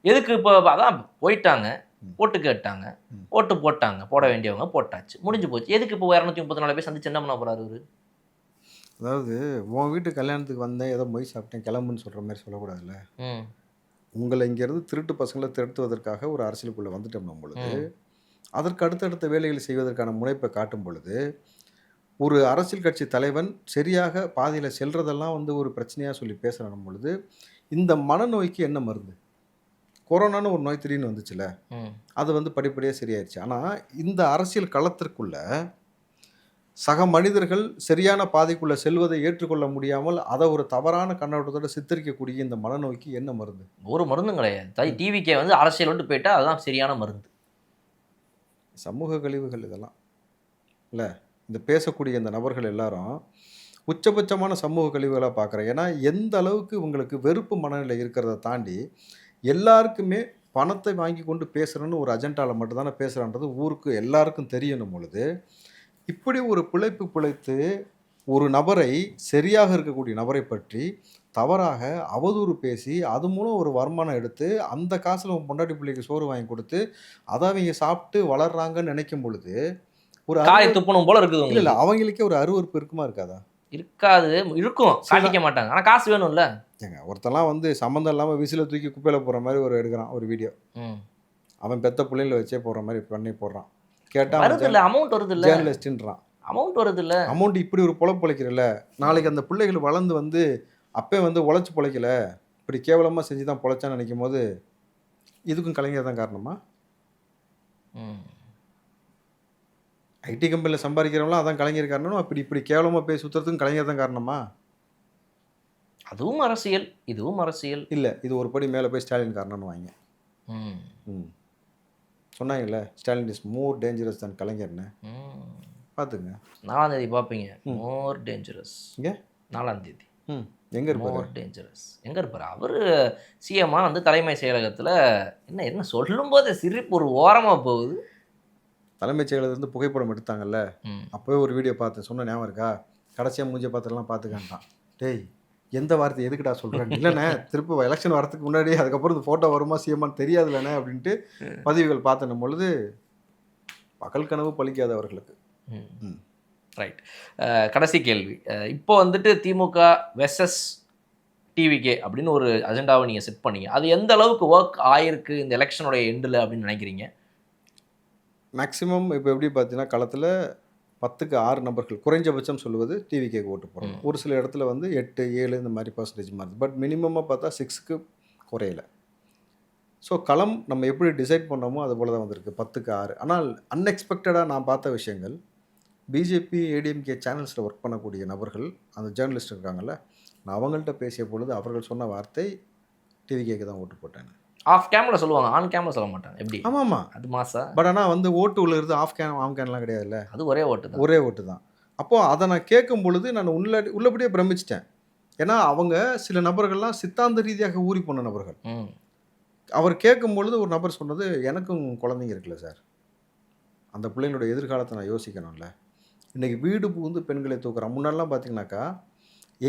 எதுக்கு? இப்போ அதான் போயிட்டாங்க, ஓட்டு கேட்டாங்க, ஓட்டு போட்டாங்க, போட வேண்டியவங்க போட்டாச்சு, முடிஞ்சு போச்சு. எதுக்கு இப்போ 234 பேர் சந்திச்சு என்ன பண்ண போகிறாரு இவர்? அதாவது உன் வீட்டு கல்யாணத்துக்கு வந்தேன், ஏதோ மொய் சாப்பிட்டேன் கிளம்புன்னு சொல்கிற மாதிரி சொல்லக்கூடாதுல்ல. உங்களை இங்கேருந்து திருட்டு பசங்களை திருத்துவதற்காக ஒரு அரசியலுக்குள்ளே வந்துட்டோம்னா பொழுது அதற்கு அடுத்தடுத்த வேலைகளை செய்வதற்கான முனைப்பை காட்டும் பொழுது ஒரு அரசியல் கட்சி தலைவன் சரியாக பாதையில் செல்றதெல்லாம் வந்து ஒரு பிரச்சனையாக சொல்லி பேசுகிற பொழுது இந்த மனநோய்க்கு என்ன மருந்து? கொரோனான்னு ஒரு நோய் திடீர்னு வந்துச்சுல, அது வந்து படிப்படியாக சரியாயிருச்சு. ஆனால் இந்த அரசியல் களத்திற்குள்ள சக மனிதர்கள் சரியான பாதைக்குள்ளே செல்வதை ஏற்றுக்கொள்ள முடியாமல் அதை ஒரு தவறான கண்ணோட்டத்தோடு சித்தரிக்கக்கூடிய இந்த மனநோய்க்கு என்ன மருந்து? ஒரு மருந்தும் கிடையாது. டிவிக்கே வந்து அரசியல் விட்டு போயிட்டா அதுதான் சரியான மருந்து. சமூக கழிவுகள் இதெல்லாம் இல்லை, இந்த பேசக்கூடிய இந்த நபர்கள் எல்லாரும் உச்சபட்சமான சமூக கழிவுகளாக பார்க்குறேன். ஏன்னா எந்த அளவுக்கு உங்களுக்கு வெறுப்பு மனநிலை இருக்கிறத தாண்டி எல்லாருக்குமே பணத்தை வாங்கி கொண்டு பேசுகிறேன்னு ஒரு அஜெண்டாவில் மட்டும்தானே பேசுகிறான்றது ஊருக்கு எல்லாருக்கும் தெரியணும் பொழுது இப்படி ஒரு பிழைப்பு பிழைத்து ஒரு நபரை சரியாக இருக்கக்கூடிய நபரை பற்றி தவறாக அவதூறு பேசி அது மூலம் ஒரு வருமானம் எடுத்து அந்த காசில் பொண்டாட்டி பிள்ளைக்கு சோறு வாங்கி கொடுத்து அதை அவங்க சாப்பிட்டு வளர்றாங்கன்னு நினைக்கும் பொழுது ஒரு காய் துப்பணும் போல இருக்குது. இல்லை, அவங்களுக்கே ஒரு அருவருப்பு இருக்குமா இருக்காதா? இருக்காது, இருக்கும், காட்டிக்க மாட்டாங்க. ஆனால் காசு வேணும்ல. ஏங்க ஒருத்தெல்லாம் வந்து சம்மந்தம் இல்லாமல் விசில தூக்கி குப்பையில் போடுற மாதிரி ஒரு எடுக்கிறான் ஒரு வீடியோ, அவன் பெத்த பிள்ளைங்கள வச்சே போடுற மாதிரி பண்ணி போடுறான். கேட்டால் வருது இல்லை, அமௌண்ட் வருது இல்லை, ஜேர்னலிஸ்ட்ன்றான். அமௌண்ட் வருது இல்லை, அமௌண்ட் இப்படி ஒரு பொழைக்கிறல்ல, நாளைக்கு அந்த பிள்ளைகள் வளர்ந்து வந்து அப்பே வந்து உழைச்சி பொழைக்கல, இப்படி கேவலமாக செஞ்சு தான் பொழைச்சான்னு நினைக்கும் போது இதுக்கும் கலைஞர் தான் காரணமா? ஐடி கம்பெனியில் சம்பாதிக்கிறவங்களாம் அதான் கலைஞர் காரணம், அப்படி இப்படி கேவலமாக பேசி சுற்றுறதுக்கும் கலைஞர் தான் காரணமா? அதுவும் அரசியல், இதுவும் அரசியல். இல்லை, இது ஒரு படி மேலே போய் ஸ்டாலின் காரணம்னு வாங்க. சொன்னாங்கல்ல, ஸ்டாலின் இஸ் மோர் டேஞ்சரஸ் தான் கலைஞர்னு. பார்த்துங்க, 4ஆம் தேதி பார்ப்பீங்க. More dangerous. இங்கே 4ஆம் தேதி எங்கே இருப்பார்? மோர் டேஞ்சரஸ் எங்கே இருப்பார்? அவர் சிஎம்மாக வந்து தலைமை செயலகத்தில் என்ன சொல்லும்போது சிரிப்பு ஒரு ஓரமாக போகுது. தலைமைச் செயலகத்திலிருந்து புகைப்படம் எடுத்தாங்கல்ல, அப்போவே ஒரு வீடியோ பார்த்தேன், சொன்ன ஞாபகம் இருக்கா? கடைசியாக மூஞ்ச பார்த்துலாம் பார்த்துக்கான்ட்டான். டேய் எந்த வார்த்தை எதுக்குடா சொல்கிறேன்? இல்லைண்ணே, திருப்பி எலெக்ஷன் வரதுக்கு முன்னாடி அதுக்கப்புறம் இந்த ஃபோட்டோ வருமா சிஎம்மான்னு தெரியாதுல்லண்ணே அப்படின்ட்டு பதிவுகள் பார்த்தனும் பொழுது பகல் கனவு பலிக்காது அவர்களுக்கு. ரைட். கடைசி கேள்வி. இப்போ வந்துட்டு திமுக வெர்சஸ் டிவிகே அப்படின்னு ஒரு அஜெண்டாவை நீங்கள் செட் பண்ணீங்க. அது எந்த அளவுக்கு ஒர்க் ஆயிருக்கு இந்த எலெக்ஷனுடைய எண்டில் அப்படின்னு நினைக்கிறீங்க? மேக்ஸிமம் இப்போ எப்படி பார்த்தீங்கன்னா களத்தில் 10க்கு 6 நபர்கள் குறைஞ்சபட்சம் சொல்லுவது டிவிகேக்கு ஓட்டு போகிறோம். ஒரு சில இடத்துல வந்து 8, 7 இந்த மாதிரி பர்சன்டேஜ் மாறுது. பட் மினிமமாக பார்த்தா 6க்கு குறையல. ஸோ களம் நம்ம எப்படி டிசைட் பண்ணோமோ அது போல தான் வந்திருக்கு 10க்கு 6. ஆனால் அன்எக்ஸ்பெக்டடாக நான் பார்த்த விஷயங்கள், பிஜேபி ஏடிஎம்கே சேனல்ஸில் ஒர்க் பண்ணக்கூடிய நபர்கள், அந்த ஜேர்னலிஸ்ட் இருக்காங்கல்ல, நான் அவங்கள்ட்ட பேசிய பொழுது அவர்கள் சொன்ன வார்த்தை டிவிகேக்கு தான் ஓட்டு போட்டேன். ஆஃப் கேமரா சொல்லுவாங்க, ஆன் கேமரா சொல்ல மாட்டாங்க. எப்படி ஆமாம். அது மாசா? பட் ஆனால் வந்து ஓட்டு விழுகிறது ஆன் கேன்லாம் கிடையாதுல்ல, அது ஒரே ஓட்டு தான். ஒரே ஓட்டு தான். அப்போது அதை நான் கேட்கும் பொழுது நான் உள்ளபடியே பிரமிச்சிட்டேன். ஏன்னா அவங்க சில நபர்கள்லாம் சித்தாந்த ரீதியாக ஊறி போன நபர்கள். அவர் கேட்கும் பொழுது ஒரு நபர் சொன்னது, எனக்கும் குழந்தைங்க இருக்குல்ல சார், அந்த பிள்ளைங்களோட எதிர்காலத்தை நான் யோசிக்கணும்ல. இன்றைக்கி வீடு புகுந்து பெண்களை தூக்குறான். முன்னாடிலாம் பார்த்தீங்கன்னாக்கா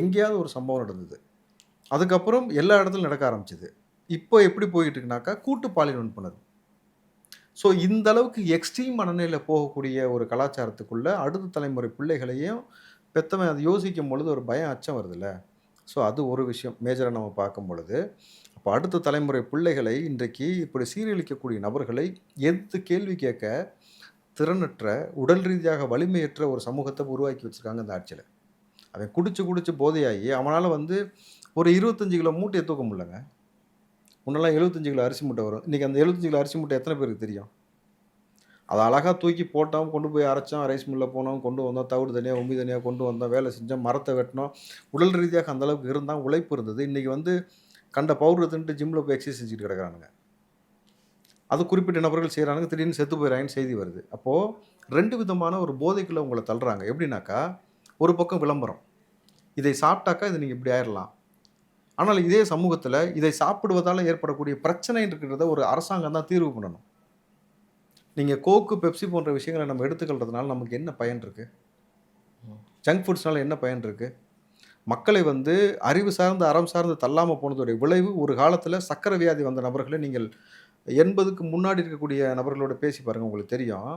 எங்கேயாவது ஒரு சம்பவம் நடந்தது, அதுக்கப்புறம் எல்லா இடத்துலையும் நடக்க ஆரம்பிச்சிது. இப்போ எப்படி போயிட்டு இருக்குனாக்கா கூட்டு பாலியல் வன்புணர்வு. ஸோ இந்த அளவுக்கு எக்ஸ்ட்ரீம் மனநிலையில் போகக்கூடிய ஒரு கலாச்சாரத்துக்குள்ளே அடுத்த தலைமுறை பிள்ளைகளையும் பெற்றவன் அதை யோசிக்கும் பொழுது ஒரு பயம், அச்சம் வருதுல்ல. ஸோ அது ஒரு விஷயம் மேஜராக நம்ம பார்க்கும் பொழுது, அப்போ அடுத்த தலைமுறை பிள்ளைகளை இன்றைக்கு இப்படி சீரழிக்கக்கூடிய நபர்களை எதிர்த்து கேள்வி கேட்க திறனற்ற, உடல் ரீதியாக வலிமையற்ற ஒரு சமூகத்தை உருவாக்கி வச்சுருக்காங்க இந்த ஆட்சியில். அவன் குடிச்சு போதையாகி அவனால் வந்து ஒரு 25 கிலோ மூட்டையை தூக்க முடியலங்க. முன்னெல்லாம் 75 கிலோ அரிசி மூட்டை வரும். இன்றைக்கி அந்த 75 கிலோ அரிசி மூட்டை எத்தனை பேருக்கு தெரியும்? அதை அழகாக தூக்கி போட்டோம், கொண்டு போய் அரைச்சோம், ரைஸ் மில்லில் போனோம், கொண்டு வந்தோம், தவிடு தனியாக உம்பி தனியாக கொண்டு வந்தோம், வேலை செஞ்சோம், மரத்தை வெட்டினோம். உடல் ரீதியாக அந்தளவுக்கு இருந்தால் உழைப்பு இருந்தது. இன்றைக்கி வந்து கண்ட பவுடர் தின்ட்டு ஜிம்மில் போய் எக்ஸசைஸ் செஞ்சுட்டு கிடக்கிறானுங்க. அது குறிப்பிட்ட நபர்கள் செய்கிறானுங்க, திடீர்னு செத்து போயிடறாங்கன்னு செய்தி வருது. அப்போது 2 விதமான ஒரு போதைக்குள்ளே உங்களை தள்ளுறாங்க. எப்படின்னாக்கா, ஒரு பக்கம் விளம்பரம், இதை சாப்பிட்டாக்கா இது நீங்கள் இப்படி ஆயிடலாம். ஆனால் இதே சமூகத்தில் இதை சாப்பிடுவதால் ஏற்படக்கூடிய பிரச்சனை இருக்கிறத ஒரு அரசாங்கம் தான் தீர்வு பண்ணணும். நீங்கள் கோக்கு, பெப்சி போன்ற விஷயங்களை நம்ம எடுத்துக்கொள்றதுனால நமக்கு என்ன பயன் இருக்குது? ஜங்க் ஃபுட்ஸ்னால என்ன பயன் இருக்குது? மக்களை வந்து அறிவு சார்ந்து அறம் சார்ந்து தள்ளாமல் போனதுடைய விளைவு, ஒரு காலத்தில் சக்கரை வியாதி வந்த நபர்களை நீங்கள் 80க்கு முன்னாடி இருக்கக்கூடிய நபர்களோட பேசி பாருங்கள், உங்களுக்கு தெரியும்.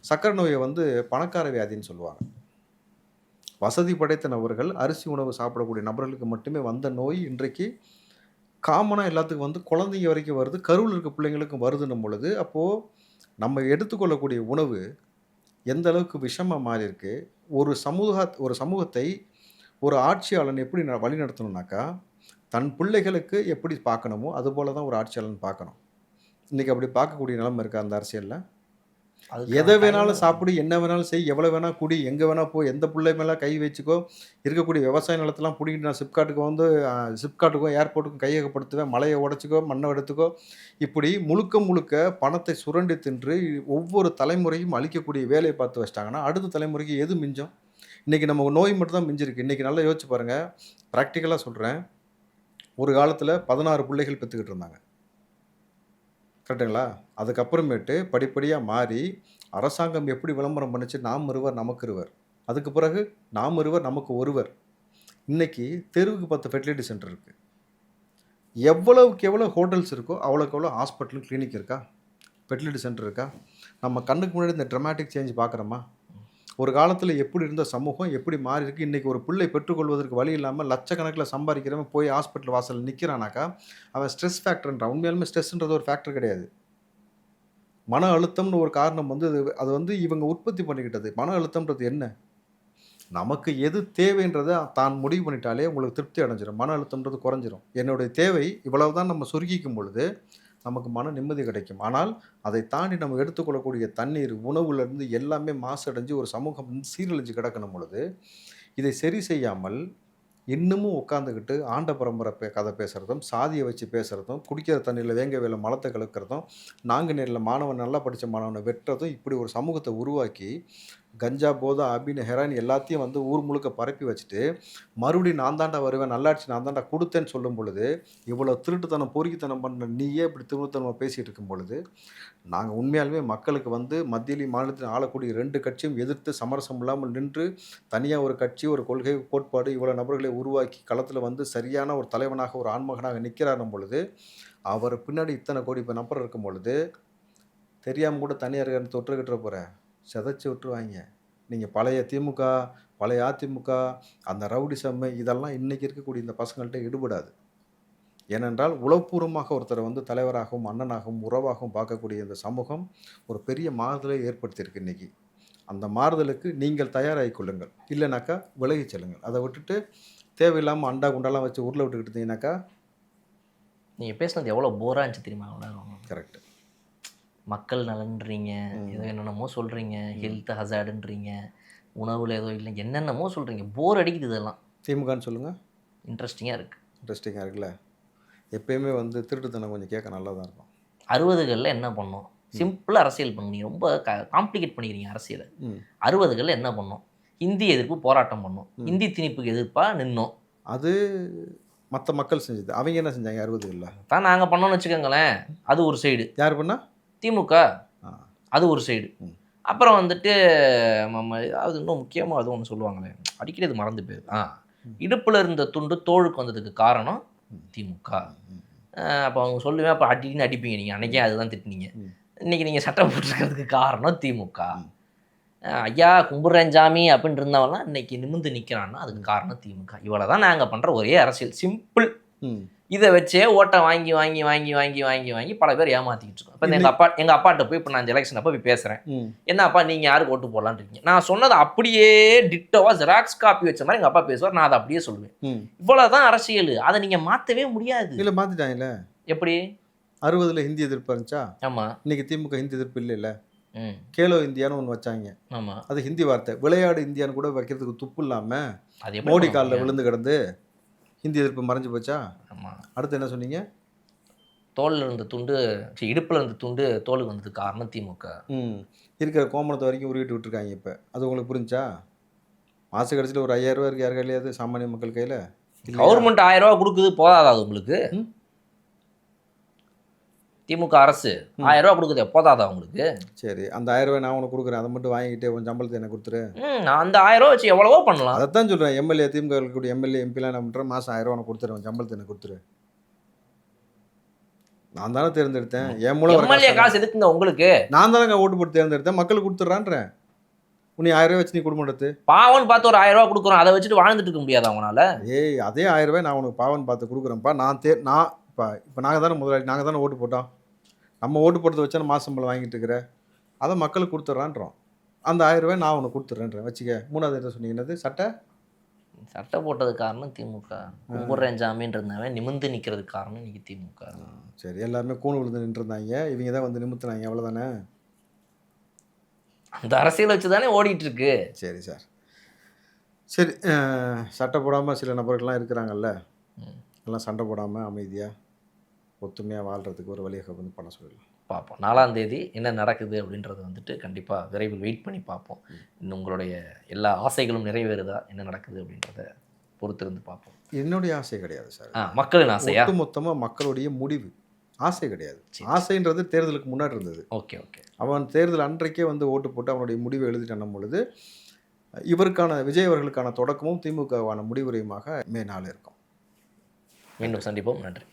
சக்கரை நோயை வந்து பணக்கார வியாதின்னு சொல்லுவாங்க. வசதி படைத்த நபர்கள், அரிசி உணவு சாப்பிடக்கூடிய நபர்களுக்கு மட்டுமே வந்த நோய் இன்றைக்கு காமனாக எல்லாத்துக்கும் வந்து குழந்தைங்க வரைக்கும் வருது, கருவில் இருக்க பிள்ளைங்களுக்கும் வருதுன்னும் பொழுது, அப்போது நம்ம எடுத்துக்கொள்ளக்கூடிய உணவு எந்த அளவுக்கு விஷமாக மாறியிருக்கு. ஒரு சமூகத்தை ஒரு ஆட்சியாளன் எப்படி வழி நடத்தணும்னாக்கா, தன் பிள்ளைகளுக்கு எப்படி பார்க்கணுமோ அதுபோல தான் ஒரு ஆட்சியாளன் பார்க்கணும். இன்றைக்கி அப்படி பார்க்கக்கூடிய நிலைமை இருக்கா அந்த அரசியலில்? எதை வேணாலும் சாப்பிடு, என்ன வேணாலும் செய், எவ்வளோ வேணால் குடி, எங்கே வேணால் போ, எந்த பிள்ளை மேலே கை வச்சுக்கோ, இருக்கக்கூடிய விவசாய நிலத்தெல்லாம் பிடிக்கிட்டு நான் சிப்காட்டுக்கும் ஏர்போர்ட்டுக்கும் கையகப்படுத்துவேன், மலையை உடச்சிக்கோ, மண்ணை எடுத்துக்கோ, இப்படி முழுக்க பணத்தை சுரண்டி தின்று ஒவ்வொரு தலைமுறையும் அழிக்கக்கூடிய வேலையை பார்த்து வச்சிட்டாங்கன்னா அடுத்த தலைமுறைக்கு எது மிஞ்சம்? இன்றைக்கி நம்ம நோய் மட்டும் தான் மிஞ்சிருக்கு. இன்றைக்கி நல்லா யோசிச்சு பாருங்கள், ப்ராக்டிக்கலாக சொல்கிறேன். ஒரு காலத்தில் 16 பிள்ளைகள் பெற்றுக்கிட்டு இருந்தாங்க, கரெக்டுங்களா? அதுக்கப்புறமேட்டு படிப்படியாக மாறி அரசாங்கம் எப்படி விளம்பரம் பண்ணிச்சு, நாம் இருவர் நமக்கு இருவர், அதுக்கு பிறகு நாம் இருவர் நமக்கு ஒருவர். இன்றைக்கி தெருவுக்கு 10 ஃபெர்டிலிட்டி சென்டர் இருக்குது. எவ்வளவுக்கு எவ்வளோ ஹோட்டல்ஸ் இருக்கோ அவ்வளோக்கு எவ்வளோ ஹாஸ்பிட்டல், கிளினிக் இருக்கா, ஃபெர்டிலிட்டி சென்டர் இருக்கா? நம்ம கண்ணுக்கு முன்னாடி இந்த ட்ரமாட்டிக் சேஞ்ச் பார்க்குறோமா? ஒரு காலத்தில் எப்படி இருந்த சமூகம் எப்படி மாறி இருக்குது. இன்றைக்கி ஒரு பிள்ளை பெற்றுக்கொள்வதற்கு வழி இல்லாமல் லட்சக்கணக்கில் சம்பாதிக்கிறவன் போய் ஹாஸ்பிட்டல் வாசலில் நிற்கிறானாக்கா அவன் ஸ்ட்ரெஸ் ஃபேக்டர்ன்றான். உண்மையாலுமே ஸ்ட்ரெஸ்ன்றது ஒரு ஃபேக்டர் கிடையாது. மன அழுத்தம்னு ஒரு காரணம் வந்து அது வந்து இவங்க உற்பத்தி பண்ணிக்கிட்டது. மன அழுத்தம்ன்றது என்ன? நமக்கு எது தேவைன்றதை தான் முடிவு பண்ணிட்டாலே உங்களுக்கு திருப்தி அடைஞ்சிடும், மன அழுத்தம்ன்றது குறைஞ்சிரும். என்னுடைய தேவை இவ்வளவு தான் நம்ம சுருக்கிக்கும் பொழுது நமக்கு மன நிம்மதி கிடைக்கும். ஆனால் அதை தாண்டி நம்ம எடுத்துக்கொள்ளக்கூடிய தண்ணீர், உணவுலேருந்து எல்லாமே மாசடைஞ்சு ஒரு சமூகம் சீரழிஞ்சு கிடக்கணும் பொழுது இதை சரி செய்யாமல் இன்னமும் உட்காந்துக்கிட்டு ஆண்ட பரம்பரை கதை பேசுகிறதும், சாதியை வச்சு பேசுகிறதும், குடிக்கிற தண்ணியில் வேங்க வேலை மலத்தை கலக்கிறதும், நாங்குநேரில் மாணவன் நல்லா படித்த மாணவனை வெட்டுறதும், இப்படி ஒரு சமூகத்தை உருவாக்கி கஞ்சா, போதை, அபின், ஹெராயின் எல்லாத்தையும் வந்து ஊர் முழுக்க பரப்பி வச்சுட்டு மறுபடியும் நான் தாண்டா வருவேன், நல்லாட்சி நான் தாண்டா கொடுத்தேன்னு சொல்லும் பொழுது, இவ்வளோ திருட்டுத்தனம் பொறுக்கித்தனம் பண்ண நீயே இப்படி திருட்டுத்தனமாக பேசிகிட்டு இருக்கும் பொழுது, நாங்கள் உண்மையாலுமே மக்களுக்கு வந்து மத்தியிலையும் மாநிலத்திலும் ஆளக்கூடிய 2 கட்சியும் எதிர்த்து சமரசம் இல்லாமல் நின்று தனியாக ஒரு கட்சி, ஒரு கொள்கை, கோட்பாடு, இவ்வளோ நபர்களை உருவாக்கி களத்தில் வந்து சரியான ஒரு தலைவனாக, ஒரு ஆண்மகனாக நிற்கிறாரும் பொழுது, அவர் பின்னாடி இத்தனை கோடி நபர் இருக்கும் பொழுது தெரியாமல் கூட தனியார் தொற்றுக்கிட்டு போகிற செதைச்சி விட்டுருவாங்க. நீங்கள் பழைய திமுக, பழைய அதிமுக, அந்த ரவுடிசம் இதெல்லாம் இன்றைக்கி இருக்கக்கூடிய இந்த பசங்கள்கிட்ட ஈடுபடாது. ஏனென்றால் உளப்பூர்வமாக ஒருத்தரை வந்து தலைவராகவும் அண்ணனாகவும் உறவாகவும் பார்க்கக்கூடிய இந்த சமூகம் ஒரு பெரிய மாறுதலை ஏற்படுத்தியிருக்கு இன்றைக்கி. அந்த மாறுதலுக்கு நீங்கள் தயாராகி கொள்ளுங்கள், இல்லைனாக்கா விலகி செல்லுங்கள். அதை விட்டுட்டு தேவையில்லாமல் அண்டா குண்டாலாம் வச்சு உருளை விட்டுக்கிட்டு இருந்தீங்கன்னாக்கா. நீங்கள் பேசுனது எவ்வளோ போராக இருந்துச்சு தெரியுமா? கரெக்டு. மக்கள் நலன்றீங்க, ஏதோ என்னென்னமோ சொல்கிறீங்க, ஹெல்த் ஹசார்டுன்றீங்க, உணவில் ஏதோ இல்லை, என்னென்னமோ சொல்கிறீங்க, போர் அடிக்குது இதெல்லாம். திமுகன்னு சொல்லுங்கள். இன்ட்ரெஸ்டிங்காக இருக்குல்ல. எப்பயுமே வந்து திருட்டுத்தனம் கொஞ்சம் கேட்க நல்லா தான் இருக்கும். 60களில் என்ன பண்ணோம்? சிம்பிளாக அரசியல் பண்ணி ரொம்ப காம்ப்ளிகேட் பண்ணிக்கிறீங்க அரசியலை. 60களில் என்ன பண்ணோம்? ஹிந்தி எதிர்ப்பு போராட்டம் பண்ணோம். ஹிந்தி திணிப்புக்கு எதிர்ப்பாக நின்னோம். அது மற்ற மக்கள் செஞ்சது. அவங்க என்ன செஞ்சாங்க 60களில்? தான் நாங்கள் பண்ணோம்னு வச்சுக்கோங்களேன். அது ஒரு சைடு. யார் பண்ணா? திமுக. அது ஒரு சைடு. அப்புறம் வந்துட்டு அது இன்னும் முக்கியமாக அது ஒன்று சொல்லுவாங்களே, அடிக்கடி அது மறந்து போயிடுது. இடுப்பில் இருந்த துண்டு தோளுக்கு வந்ததுக்கு காரணம் திமுக. அப்போ அவங்க சொல்லுவேன், அப்போ அடின்னு அடிப்பீங்க நீங்கள். அன்றைக்கே அதுதான் திட்டினீங்க. இன்றைக்கி நீங்கள் சட்டம் போட்டிருக்கிறதுக்கு காரணம் திமுக. ஐயா கும்பிட்றேன் சாமி அப்படின்னு இருந்தவெல்லாம் இன்னைக்கு நிமிர்ந்து நிற்கிறான்னா அதுக்கு காரணம் திமுக. இவ்வளோ தான் நாங்கள் பண்ணுற ஒரே அரசியல். சிம்பிள். இதை வச்சே ஓட்டை வாங்கி வாங்கி வாங்கி வாங்கி வாங்கி வாங்கி பல பேர் ஏமாற்றிக்கிட்டு இருக்கோம். இப்போ எங்கள் அப்பாட்ட போய் இப்போ நான் இந்த எலெக்ஷன் அப்போ போய் பேசுகிறேன். என்னப்பா நீங்கள் யாருக்கு ஓட்டு போடலான்னு இருக்கீங்க? நான் சொன்னதை அப்படியே டிட்டோவா ஜெராக்ஸ் காப்பி வச்ச மாதிரி எங்கள் அப்பா பேசுவார். நான் அதை அப்படியே சொல்லுவேன். இவ்வளோதான் அரசியல். அதை நீங்கள் மாற்றவே முடியாது. இல்லை, மாற்றிட்டாங்கல்ல. எப்படி? 60ல் ஹிந்தி எதிர்ப்பு இருந்துச்சா? ஆமாம். இன்னைக்கு திமுக ஹிந்தி எதிர்ப்பு இல்லைல்ல. கேலோ இந்தியான்னு ஒன்று வச்சாங்க. ஆமாம். அது ஹிந்தி வார்த்தை. விளையாடு இந்தியான்னு கூட வைக்கிறதுக்கு துப்பு இல்லாமல் மோடி காலில் விழுந்து கிடந்து ஹிந்தி எதிர்ப்பு மறைஞ்சு போச்சா? ஆமாம். அடுத்து என்ன சொன்னீங்க? தோளில் இருந்த துண்டு, இடுப்பில் இருந்த துண்டு தோலுக்கு வந்ததுக்கு காரணம் திமுக. இருக்கிற கோமணத்தை வரைக்கும் உருவிட்டு விட்டுருக்காங்க. இப்போ அது உங்களுக்கு புரிஞ்சா? மாச கடைசியில் ஒரு 5000 ரூபா இருக்குது யார் கையிலையாவது? சாமானிய மக்கள் கையில். கவர்மெண்ட் 1000 ரூபா கொடுக்குது, போதாதா அது உங்களுக்கு? திமுக அரசு 1000 ரூபா கொடுக்குது, போதாதா உங்களுக்கு? சரி, அந்த 1000 ரூபாய் நான் உனக்கு கொடுக்குறேன், அதை மட்டும் வாங்கிட்டு உன் சம்பளத்தை எனக்கு கொடுத்துரு. நான் அந்த 1000 ரூபா வச்சு எவ்வளவோ பண்ணலாம். அதைத்தான் சொல்கிறேன். எம்எல்ஏ திமுக இருக்கக்கூடிய எம்எல்ஏ எம்பிலாம் என்ன பண்ணுறேன், மாதம் 1000 ரூபா உனக்கு கொடுத்துருவேன், சம்பளத்தை எனக்கு கொடுத்துரு. நான் தானே தேர்ந்தெடுத்தேன். என் மூலம் எம்எல்ஏ காசு எதுக்குங்க உங்களுக்கு? நான் தானே ஓட்டு போட்டு தேர்ந்தெடுத்தேன். மக்களுக்கு கொடுத்துட்றான்றேன். நீ 1000 ரூபாய் வச்சு நீ குடும்பத்து பாவன் பார்த்து ஒரு 1000 ரூபா கொடுக்குறோம், அதை வச்சுட்டு வாழ்ந்துட்டு இருக்க முடியாது அவங்களால. அதே 1000 ரூபாய் நான் உனக்கு பாவன் பார்த்து கொடுக்குறேன்ப்பா. நான் இப்போ நாங்கள் தானே முதலாளி, நாங்கள் தானே ஓட்டு போட்டோம். நம்ம ஓட்டு போட்டதை வச்சா மாச சம்பளம் வாங்கிட்டு இருக்கிற, அதை மக்களுக்கு கொடுத்துட்றான்றோம். அந்த 1000 ரூபாய் நான் உனக்கு கொடுத்துட்றேன்றேன் வச்சுக்க. மூணாவது என்ன சொன்னீங்கன்னது? சட்டை போட்டது காரணம் திமுக. கும்பிட்றேன் ஜாமீன் இருந்தவன் நிமிர்ந்து நிற்கிறதுக்கு காரணம் இன்னைக்கு திமுக. சரி, எல்லாருமே கூணு விழுந்து நின்றுருந்தாங்க, இவங்க தான் வந்து நிமித்துனாங்க, அவ்வளோதானே? அந்த அரசியல் வச்சு தானே ஓடிட்டு இருக்கு. சரி சார், சரி. சட்டை போடாமல் சில நபர்கள்லாம் இருக்கிறாங்கல்ல, எல்லாம் சண்டை போடாமல் அமைதியாக ஒத்துமையாக வாழ்கிறதுக்கு ஒரு வழியாக வந்து பண்ண சொல்லலாம். பார்ப்போம். 4ஆம் தேதி என்ன நடக்குது அப்படின்றது வந்துட்டு கண்டிப்பாக விரைவில் வெயிட் பண்ணி பார்ப்போம். இன்னும் உங்களுடைய எல்லா ஆசைகளும் நிறைவேறுதா, என்ன நடக்குது அப்படின்றத பொறுத்திருந்து பார்ப்போம். என்னுடைய ஆசை கிடையாது சார், மக்களின் ஆசையா? மொத்தமாக மக்களுடைய முடிவு. ஆசை கிடையாது. ஆசைன்றது தேர்தலுக்கு முன்னாடி இருந்தது. ஓகே. அவன் தேர்தல் அன்றைக்கே வந்து ஓட்டு போட்டு அவனுடைய முடிவை எழுதிட்டு பொழுது இவருக்கான விஜய் அவர்களுக்கான தொடக்கமும் திமுகவான முடிவுரையுமாக மே 4 இருக்கும். மீண்டும் சந்திப்போம். நன்றி.